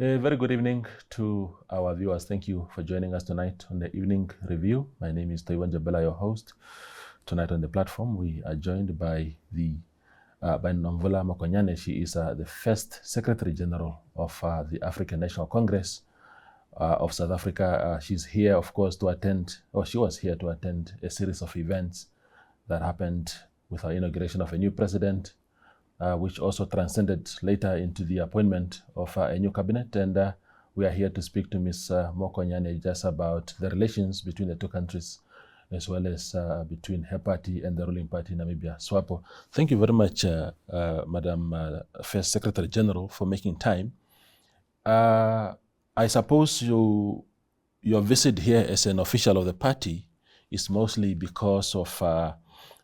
A very good evening to our viewers. Thank you for joining us tonight on the Evening Review. My name is Toiwan Jabela, your host. Tonight on the platform, we are joined by Nomvula Mokonyane. She is the first Secretary General of the African National Congress of South Africa. She's here, of course, to attend, or she was here to attend a series of events that happened with our inauguration of a new president, which also transcended later into the appointment of a new cabinet. And we are here to speak to Ms. Mokonyane just about the relations between the two countries, as well as between her party and the ruling party in Namibia, Swapo. Thank you very much, Madam First Secretary General, for making time. I suppose your visit here as an official of the party is mostly because of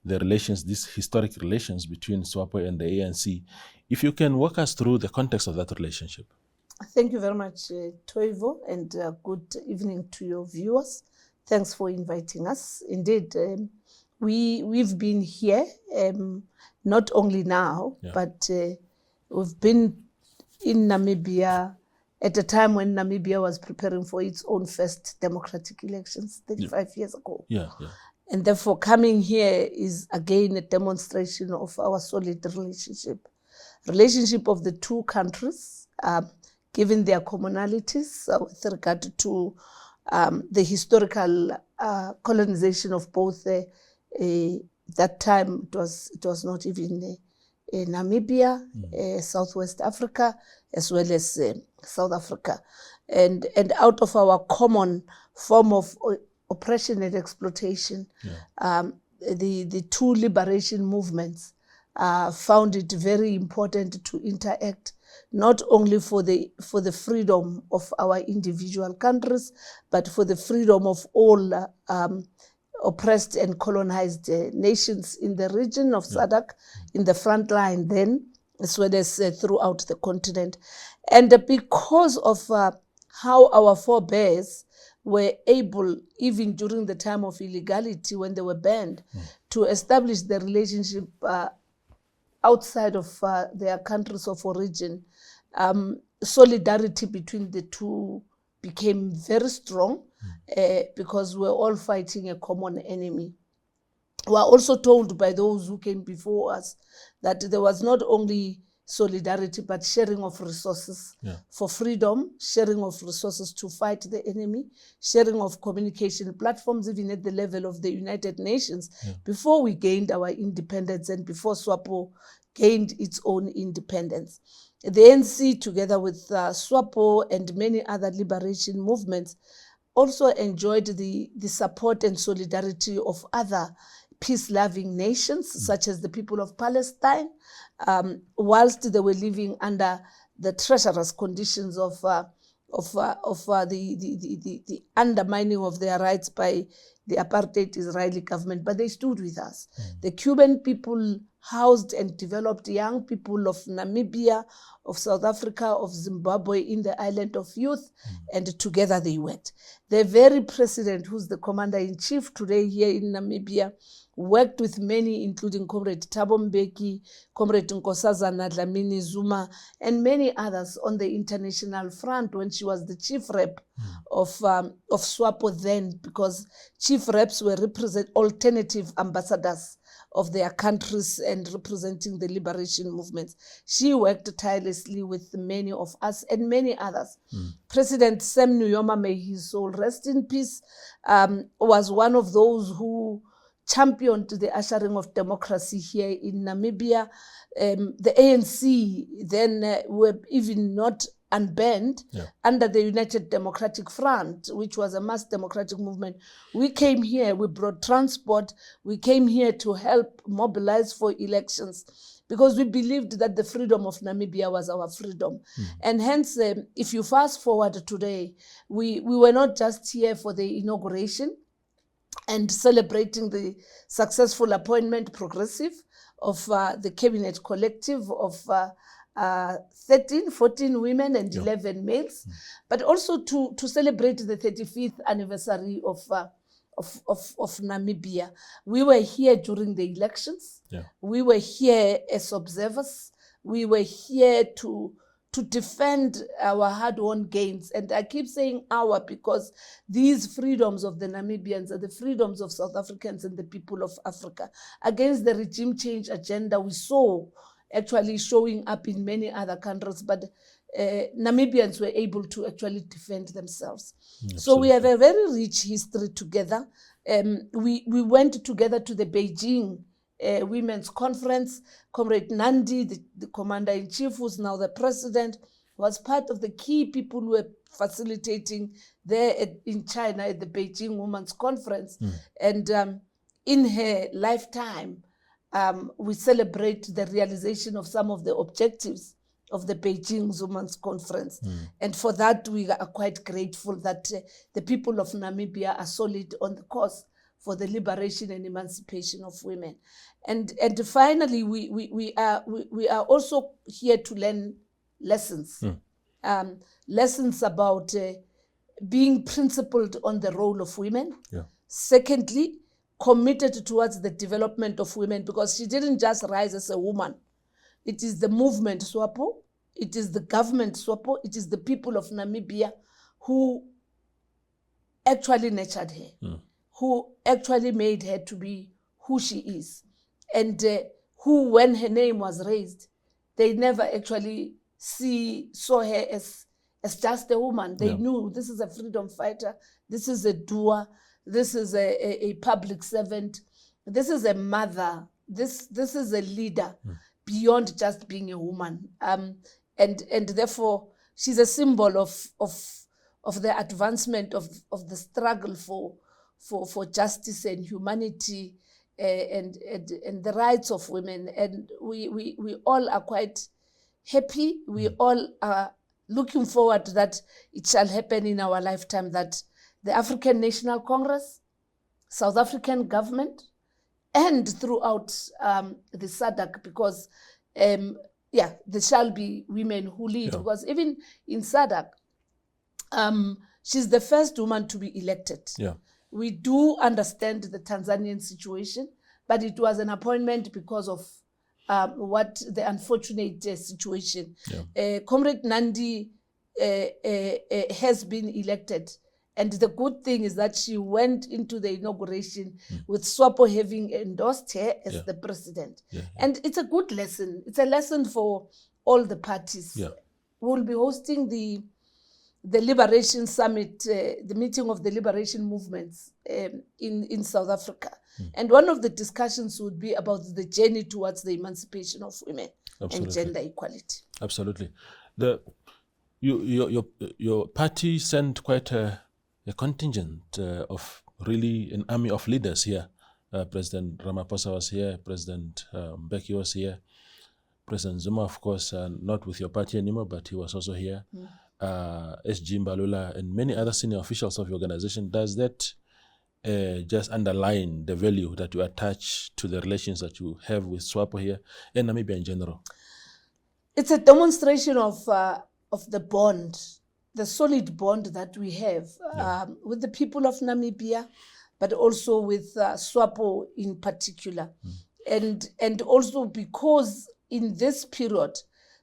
the relations, these historic relations between Swapo and the ANC. If you can walk us through the context of that relationship. Thank you very much, Toivo, and good evening to your viewers. Thanks for inviting us. Indeed, we've been here, not only now, but we've been in Namibia at a time when Namibia was preparing for its own first democratic elections 35 years ago. And therefore, coming here is again a demonstration of our solid relationship of the two countries, given their commonalities with regard to the historical colonization of both. That time it was not even Namibia, Southwest Africa, as well as South Africa, and out of our common form of oppression and exploitation, the two liberation movements found it very important to interact, not only for the freedom of our individual countries, but for the freedom of all oppressed and colonized nations in the region of SADC, in the front line then, as well as throughout the continent. And because of how our forebears were able, even during the time of illegality when they were banned, to establish the relationship outside of their countries of origin, solidarity between the two became very strong because we're all fighting a common enemy. We are also told by those who came before us that there was not only solidarity, but sharing of resources for freedom, sharing of resources to fight the enemy, sharing of communication platforms, even at the level of the United Nations, before we gained our independence and before Swapo gained its own independence. The ANC, together with Swapo and many other liberation movements, also enjoyed the support and solidarity of other peace-loving nations, such as the people of Palestine, whilst they were living under the treacherous conditions of the undermining of their rights by the apartheid Israeli government. But they stood with us. The Cuban people housed and developed young people of Namibia, of South Africa, of Zimbabwe in the island of youth, and together they worked. The very president, who's the commander-in-chief today here in Namibia, worked with many, including Comrade Thabo Mbeki, Comrade Nkosazana Dlamini Zuma, and many others on the international front when she was the chief rep of Swapo then, because chief reps were alternative ambassadors of their countries and representing the liberation movements. She worked tirelessly with many of us and many others. President Sam Nujoma, may his soul rest in peace, was one of those who championed the ushering of democracy here in Namibia. The ANC then were even not unbanned under the United Democratic Front, which was a mass democratic movement. We came here, we brought transport, we came here to help mobilize for elections because we believed that the freedom of Namibia was our freedom. And hence, if you fast forward today, we were not just here for the inauguration and celebrating the successful appointment progressive of the cabinet collective of 14 women and 11 males, but also to celebrate the 35th anniversary of Namibia. We were here during the elections. We were here as observers. We were here to to defend our hard-won gains. And I keep saying our because these freedoms of the Namibians are the freedoms of South Africans and the people of Africa against the regime change agenda we saw actually showing up in many other countries, but Namibians were able to actually defend themselves. So we have a very rich history together. We went together to the Beijing Women's Conference. Comrade Nandi, the commander-in-chief, who's now the president, was part of the key people who were facilitating there in China at the Beijing Women's Conference. And in her lifetime, we celebrate the realization of some of the objectives of the Beijing Women's Conference. And for that, we are quite grateful that the people of Namibia are solid on the course for the liberation and emancipation of women. And finally, we are also here to learn lessons. Lessons about being principled on the role of women. Secondly, committed towards the development of women, because she didn't just rise as a woman. It is the movement Swapo, it is the government Swapo, it is the people of Namibia who actually nurtured her, who actually made her to be who she is, and who, when her name was raised, they never actually saw her as just a woman. They knew this is a freedom fighter, this is a doer, this is a public servant, this is a mother, this is a leader beyond just being a woman. And therefore, she's a symbol of the advancement of the struggle for justice and humanity and the rights of women. And we all are quite happy. We all are looking forward that it shall happen in our lifetime, that the African National Congress, South African government, and throughout the SADC, because there shall be women who lead, because even in SADC, she's the first woman to be elected. We do understand the Tanzanian situation, but it was an appointment because of what the unfortunate situation. Comrade Nandi has been elected. And the good thing is that she went into the inauguration with Swapo having endorsed her as the president. And it's a good lesson. It's a lesson for all the parties. We'll be hosting the Liberation Summit, the meeting of the liberation movements in South Africa. And one of the discussions would be about the journey towards the emancipation of women and gender equality. Absolutely. Your party sent quite a contingent of really an army of leaders here. President Ramaphosa was here, President Mbeki was here, President Zuma, of course, not with your party anymore, but he was also here. SG Mbalula and many other senior officials of your organization. Does that just underline the value that you attach to the relations that you have with Swapo here and Namibia in general? It's a demonstration of the bond, the solid bond that we have with the people of Namibia, but also with Swapo in particular. And also because in this period,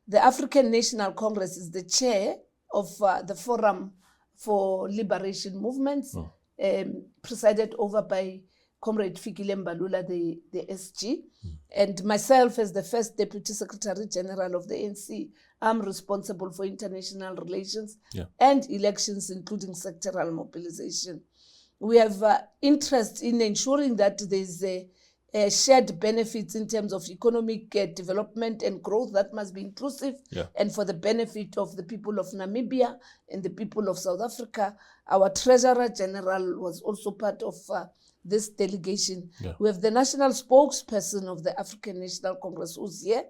the African National Congress is the chair of the Forum for Liberation Movements, presided over by Comrade Fikile Mbalula, the SG, and myself as the first Deputy Secretary General of the ANC. I'm responsible for international relations and elections, including sectoral mobilization. We have interest in ensuring that there's shared benefits in terms of economic development and growth that must be inclusive and for the benefit of the people of Namibia and the people of South Africa. Our Treasurer General was also part of this delegation. We have the national spokesperson of the African National Congress who's here,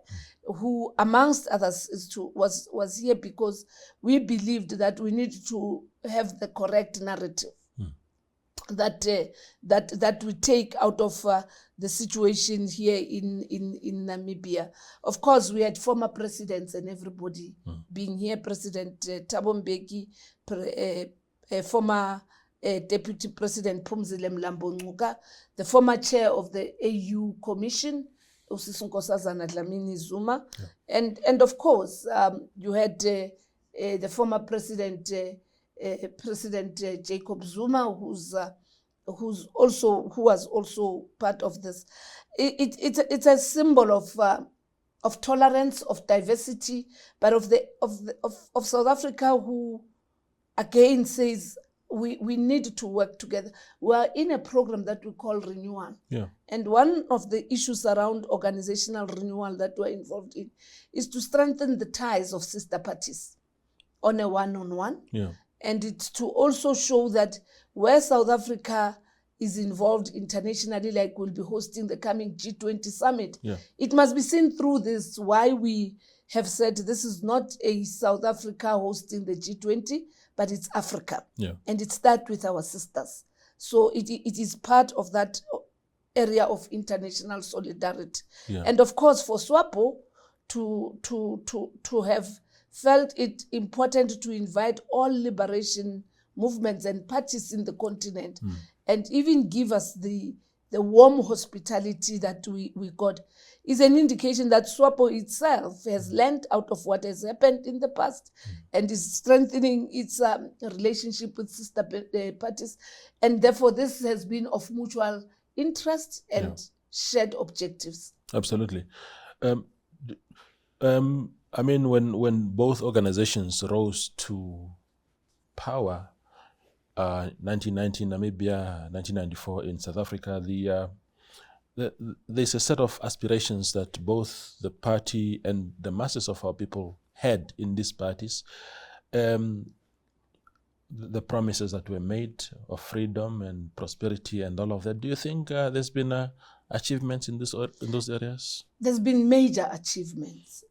who amongst others was here because we believed that we need to have the correct narrative that we take out of the situation here in Namibia. Of course, we had former presidents and everybody being here. President Thabo Mbeki, former Deputy President Phumzile Mlambo Ngcuka, the former chair of the AU Commission, uSisi Nkosazana Dlamini Zuma, and of course you had the former president Jacob Zuma, who was also part of this. It's a symbol of tolerance, of diversity, but of South Africa, who again says we need to work together. We are in a program that we call renewal. Yeah. And one of the issues around organizational renewal that we're involved in is to strengthen the ties of sister parties on a one-on-one. Yeah. And it's to also show that where South Africa is involved internationally, like we'll be hosting the coming G20 summit, it must be seen through this, why we have said this is not a South Africa hosting the G20, but it's Africa. Yeah. And it starts with our sisters. So it is part of that area of international solidarity. Yeah. And of course, for Swapo to have felt it important to invite all liberation movements and parties in the continent, and even give us the warm hospitality that we got, is an indication that Swapo itself has learned out of what has happened in the past and is strengthening its relationship with sister parties. And therefore, this has been of mutual interest and shared objectives. Absolutely. I mean, when both organizations rose to power, 1990 in Namibia, 1994 in South Africa, there's a set of aspirations that both the party and the masses of our people had in these parties. The promises that were made of freedom and prosperity and all of that. Do you think there's been achievements in those areas? There's been major achievements.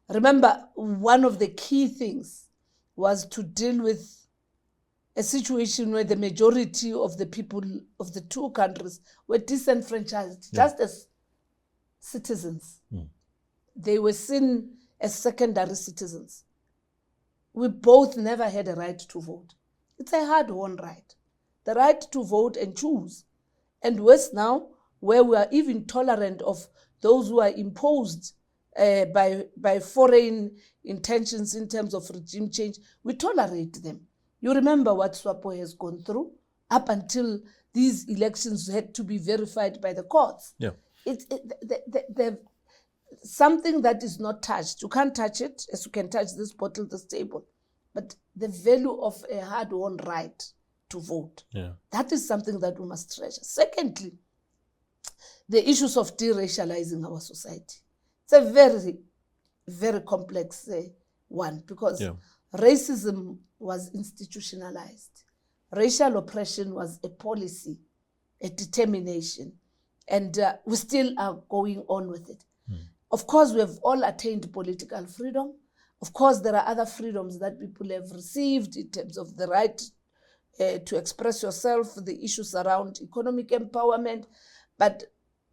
Remember, one of the key things was to deal with a situation where the majority of the people of the two countries were disenfranchised, just as citizens. They were seen as secondary citizens. We both never had a right to vote. It's a hard-won right. The right to vote and choose. And worse now, where we are even tolerant of those who are imposed by foreign intentions in terms of regime change, we tolerate them. You remember what Swapo has gone through up until these elections had to be verified by the courts. Yeah. Something that is not touched. You can't touch it as you can touch this bottle, this table. But the value of a hard-won right to vote. Yeah. That is something that we must treasure. Secondly, the issues of deracializing our society. It's a very, very complex one, because racism was institutionalized. Racial oppression was a policy, a determination, and we still are going on with it. Of course, we have all attained political freedom. Of course, there are other freedoms that people have received in terms of the right to express yourself, the issues around economic empowerment. But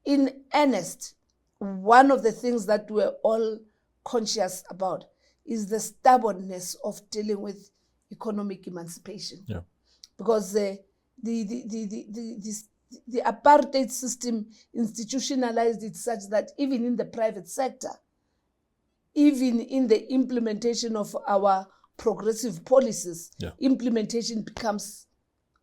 in earnest, one of the things that we're all conscious about is the stubbornness of dealing with economic emancipation. Yeah. Because the apartheid system institutionalized it such that even in the private sector, even in the implementation of our progressive policies, implementation becomes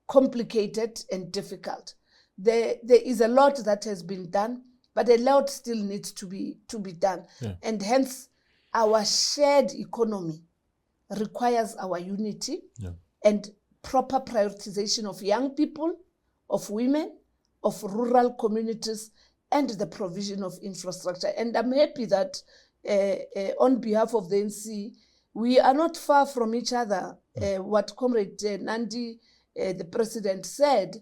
complicated and difficult. There is a lot that has been done, but a lot still needs to be done. Yeah. And hence, our shared economy requires our unity and proper prioritization of young people, of women, of rural communities, and the provision of infrastructure. And I'm happy that on behalf of the NC, we are not far from each other. What Comrade Nandi, the president, said,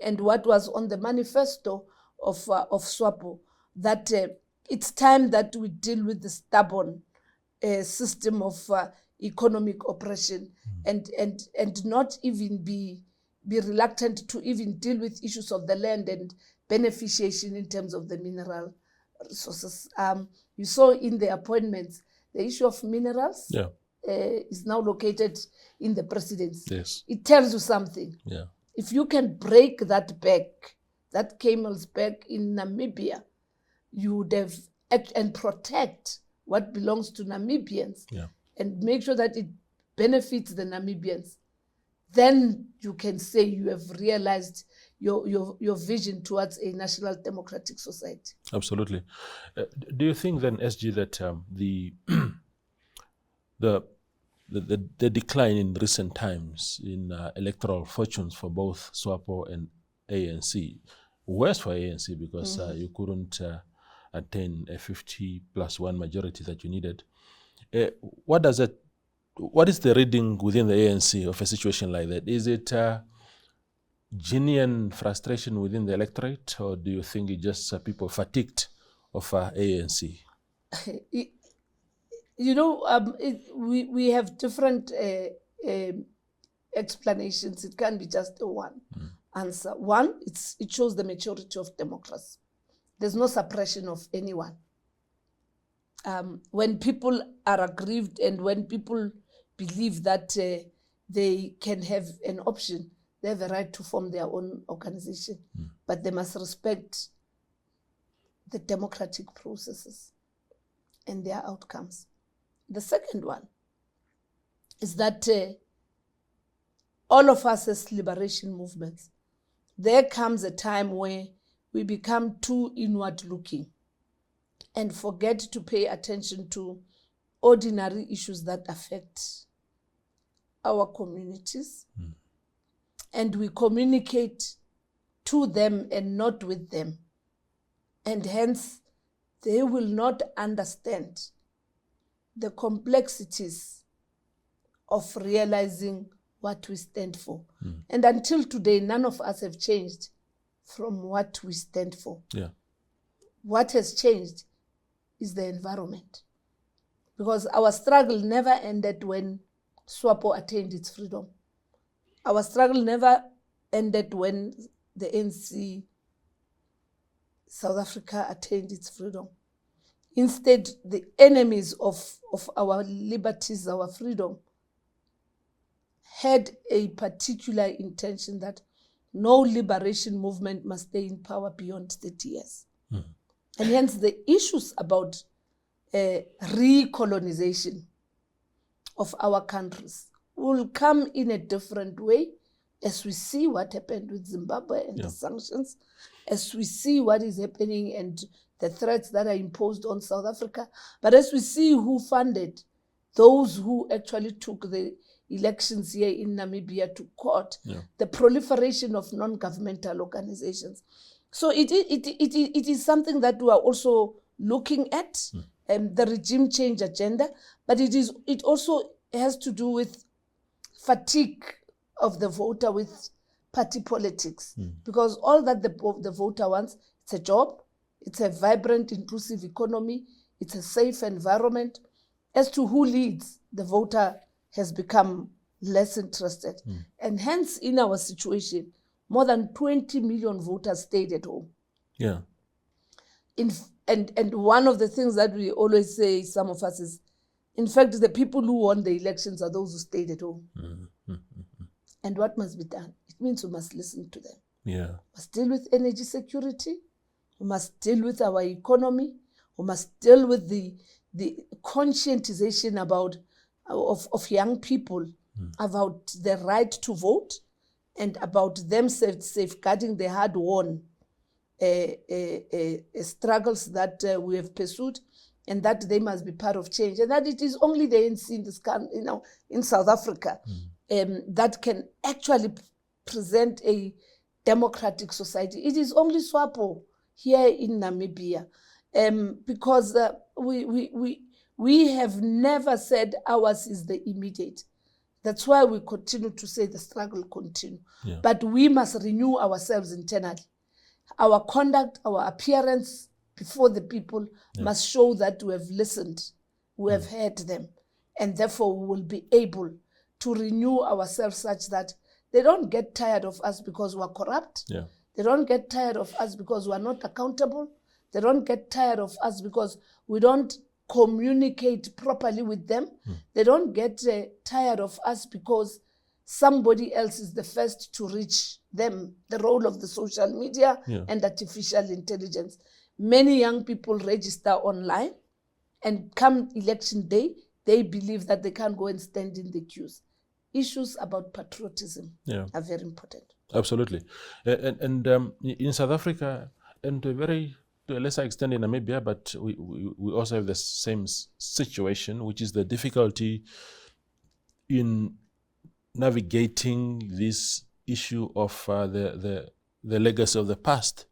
and what was on the manifesto of Swapo, that it's time that we deal with the stubborn system of economic oppression and not even be reluctant to even deal with issues of the land and beneficiation in terms of the mineral resources. You saw in the appointments, the issue of minerals is now located in the presidency. Yes. It tells you something. Yeah. If you can break that back, that camel's back in Namibia, you would have and protect what belongs to Namibians and make sure that it benefits the Namibians, then you can say you have realized your vision towards a national democratic society. Absolutely. Do you think then, SG, that the decline in recent times in electoral fortunes for both Swapo and ANC, worse for ANC because you couldn't attain a 50+1 majority that you needed. What is the reading within the ANC of a situation like that? Is it genuine frustration within the electorate, or do you think it's just people fatigued of ANC? We have different explanations. It can't be just a one answer. One, it shows the maturity of democracy. There's no suppression of anyone. When people are aggrieved and when people believe that they can have an option, they have a right to form their own organization, but they must respect the democratic processes and their outcomes. The second one is that all of us as liberation movements, there comes a time where we become too inward looking and forget to pay attention to ordinary issues that affect our communities. And we communicate to them and not with them. And hence, they will not understand the complexities of realizing what we stand for. And until today, none of us have changed from what we stand for. What has changed is the environment. Because our struggle never ended when Swapo attained its freedom. Our struggle never ended when the ANC South Africa attained its freedom. Instead, the enemies of our liberties, our freedom, had a particular intention that no liberation movement must stay in power beyond 30 years. And hence the issues about recolonization of our countries will come in a different way as we see what happened with Zimbabwe and the sanctions, as we see what is happening and the threats that are imposed on South Africa, but as we see who funded those who actually took the elections here in Namibia to court, the proliferation of non-governmental organizations. So it is something that we are also looking at, the regime change agenda, but it also has to do with fatigue of the voter with party politics, because all that the voter wants, it's a job, it's a vibrant, inclusive economy, it's a safe environment. As to who leads, the voter has become less interested. And hence, in our situation, more than 20 million voters stayed at home. And one of the things that we always say, some of us, is, in fact, the people who won the elections are those who stayed at home. And what must be done? It means we must listen to them. We must deal with energy security. We must deal with our economy. We must deal with the conscientization of young people about their right to vote and about them safeguarding the hard-won struggles that we have pursued, and that they must be part of change, and that it is only the ANC in this country, in South Africa, that can actually present a democratic society. It is only Swapo here in Namibia, because we have never said ours is the immediate. That's why we continue to say the struggle continue. But we must renew ourselves internally. Our conduct, our appearance before the people must show that we have listened, we have heard them, and therefore we will be able to renew ourselves such that they don't get tired of us because we are corrupt. They don't get tired of us because we are not accountable. They don't get tired of us because we don't communicate properly with them. They don't get tired of us because somebody else is the first to reach them. The role of the social media and artificial intelligence. Many young people register online, and come election day, they believe that they can't go and stand in the queues. Issues about patriotism are very important. Absolutely. And in South Africa, and to a lesser extent in Namibia, but we also have the same situation, which is the difficulty in navigating this issue of the legacy of the past.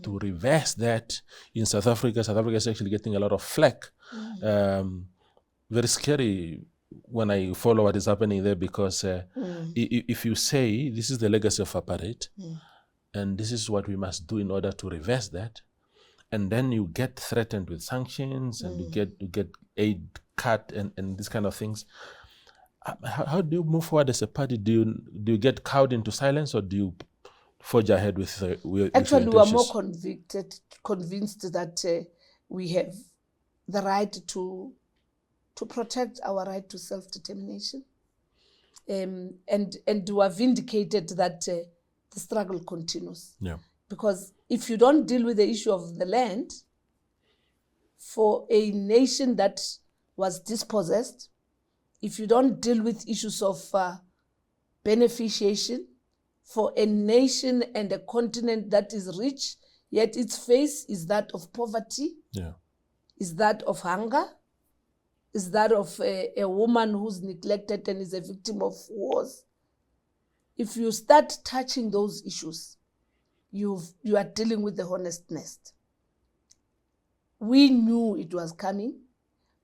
To reverse that in South Africa is actually getting a lot of flack. Very scary when I follow what is happening there, because if you say this is the legacy of apartheid and this is what we must do in order to reverse that, and then you get threatened with sanctions and you get aid cut and these kind of things, how do you move forward as a party? Do you get cowed into silence, or do you forge ahead with actually we are more convinced that we have the right to protect our right to self-determination, and we are vindicated that the struggle continues. Because if you don't deal with the issue of the land for a nation that was dispossessed, if you don't deal with issues of beneficiation for a nation and a continent that is rich, yet its face is that of poverty, is that of hunger, is that of a woman who's neglected and is a victim of wars. If you start touching those issues, you are dealing with the hornet's nest. We knew it was coming.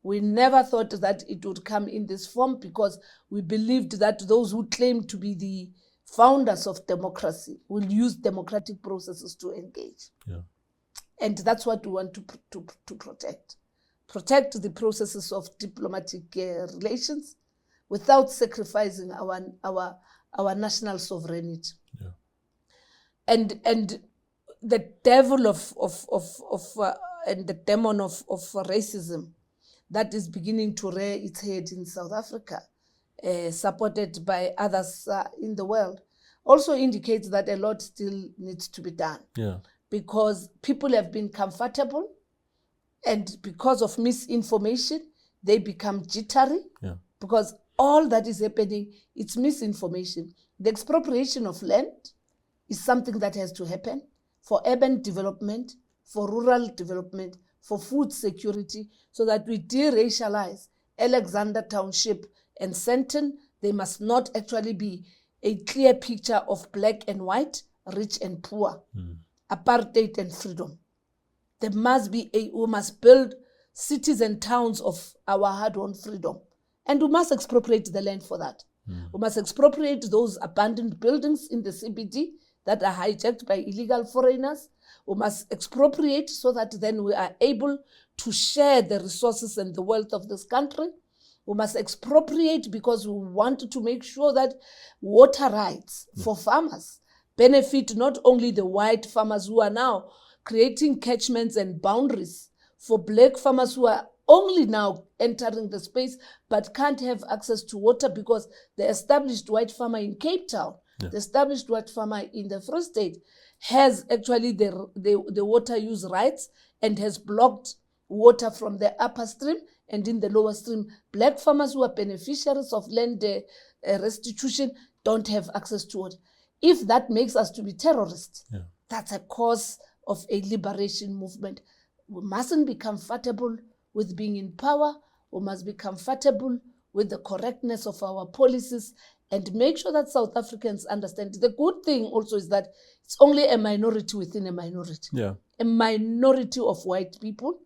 We never thought that it would come in this form, because we believed that those who claim to be the founders of democracy will use democratic processes to engage. And that's what we want to protect. Protect the processes of diplomatic relations without sacrificing our national sovereignty. And the devil and the demon of racism that is beginning to rear its head in South Africa, supported by others in the world, also indicates that a lot still needs to be done. Because people have been comfortable, and because of misinformation, they become jittery. Because all that is happening, it's misinformation. The expropriation of land is something that has to happen for urban development, for rural development, for food security, so that we de-racialize Alexander Township and Sandton. They must not actually be a clear picture of black and white, rich and poor, apartheid and freedom. There must be we must build cities and towns of our hard-won freedom. And we must expropriate the land for that. We must expropriate those abandoned buildings in the CBD that are hijacked by illegal foreigners. We must expropriate so that then we are able to share the resources and the wealth of this country. We must expropriate because we want to make sure that water rights for farmers benefit not only the white farmers who are now creating catchments and boundaries for black farmers who are only now entering the space but can't have access to water, because the established white farmer in Cape Town, the established white farmer in the Free State, has actually the water use rights and has blocked water from the upper stream, and in the lower stream, black farmers who are beneficiaries of land restitution don't have access to it. If that makes us to be terrorists, that's a cause of a liberation movement. We mustn't be comfortable with being in power. We must be comfortable with the correctness of our policies and make sure that South Africans understand. The good thing also is that it's only a minority within a minority. A minority of white people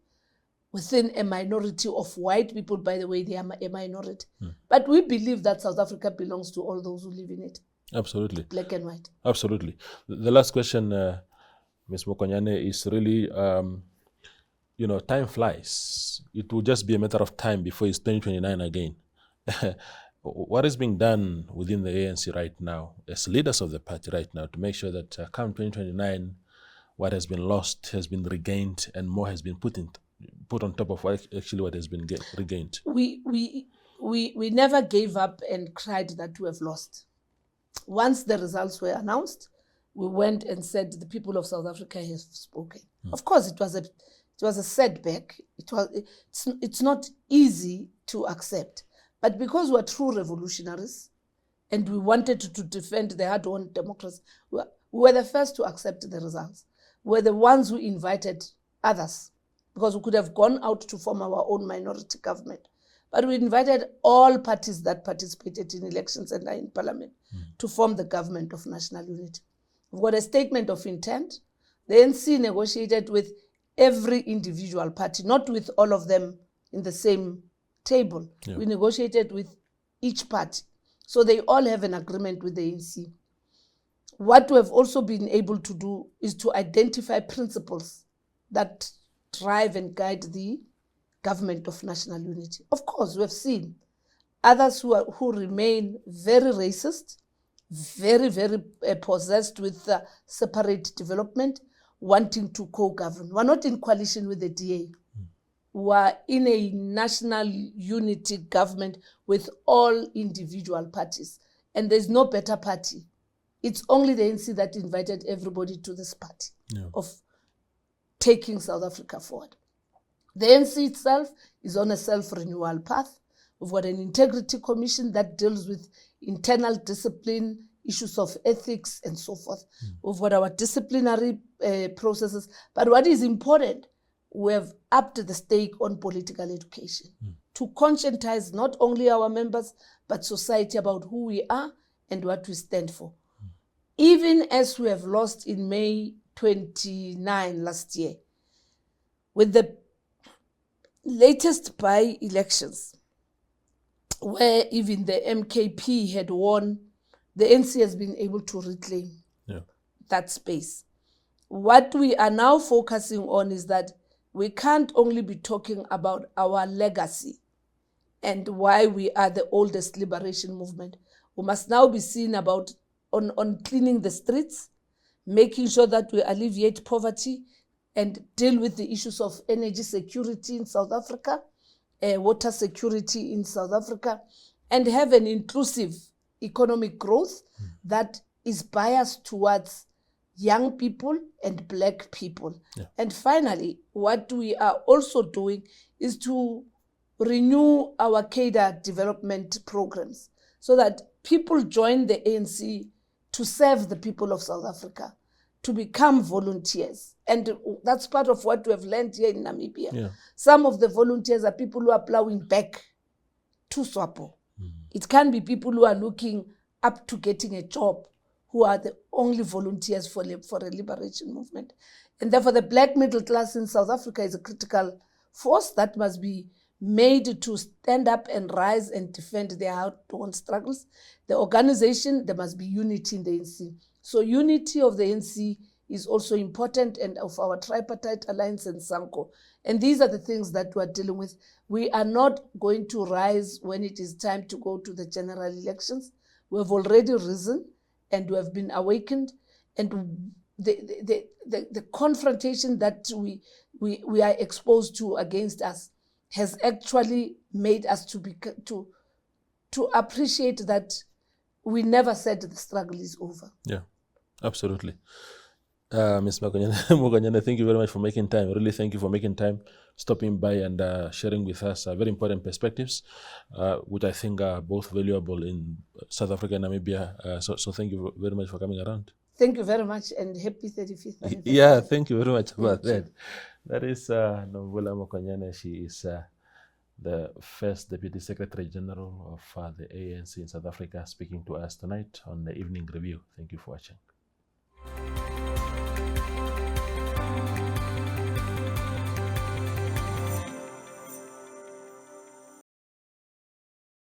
within a minority of white people. By the way, they are a minority. But we believe that South Africa belongs to all those who live in it. Absolutely. Black and white. Absolutely. The last question, Ms. Mokonyane, is really, time flies. It will just be a matter of time before it's 2029 again. What is being done within the ANC right now, as leaders of the party right now, to make sure that come 2029, what has been lost has been regained and more has been put on top of what has been regained? We never gave up and cried that we have lost. Once the results were announced, we went and said the people of South Africa have spoken. Of course, it was a setback. It's not easy to accept, but because we're true revolutionaries and we wanted to defend the hard-won democracy, we were the first to accept the results. We were the ones who invited others, because we could have gone out to form our own minority government. But we invited all parties that participated in elections and are in parliament to form the government of national unity. We've got a statement of intent. The NC negotiated with every individual party, not with all of them in the same table. Yeah. We negotiated with each party. So they all have an agreement with the ANC. What we have also been able to do is to identify principles that drive and guide the government of national unity. Of course, we have seen others who remain very racist, very, very possessed with separate development, wanting to co-govern. We're not in coalition with the DA. We're in a national unity government with all individual parties. And there's no better party. It's only the ANC that invited everybody to this party of taking South Africa forward. The ANC itself is on a self-renewal path. We've got an integrity commission that deals with internal discipline, issues of ethics, and so forth. We've got our disciplinary processes. But what is important, we have upped the stake on political education to conscientize not only our members, but society about who we are and what we stand for. Even as we have lost in May 29 last year, with the latest by-elections, where even the MKP had won, the NC has been able to reclaim that space. What we are now focusing on is that we can't only be talking about our legacy and why we are the oldest liberation movement. We must now be seen about on cleaning the streets, making sure that we alleviate poverty and deal with the issues of energy security in South Africa, water security in South Africa, and have an inclusive economic growth that is biased towards young people and Black people. And finally, what we are also doing is to renew our cadre development programs so that people join the ANC to serve the people of South Africa, to become volunteers. And that's part of what we have learned here in Namibia. Some of the volunteers are people who are plowing back to Swapo. It can be people who are looking up to getting a job, who are the only volunteers for a liberation movement. And therefore, the Black middle class in South Africa is a critical force that must be made to stand up and rise and defend their hard-won struggles. The organization, there must be unity in the ANC. So unity of the ANC is also important, and of our tripartite alliance and SANCO. And these are the things that we're dealing with. We are not going to rise when it is time to go to the general elections. We have already risen and we have been awakened. And the confrontation that we are exposed to against us has actually made us to appreciate that we never said the struggle is over. Yeah, absolutely. Ms. Mokonyane, thank you very much for making time. Really, thank you for making time, stopping by and sharing with us very important perspectives, which I think are both valuable in South Africa and Namibia. So thank you very much for coming around. Thank you very much, and happy 35th anniversary. Yeah, thank you very much about that. That is Nomvula Mokonyane. She is the first Deputy Secretary General of the ANC in South Africa, speaking to us tonight on the Evening Review. Thank you for watching.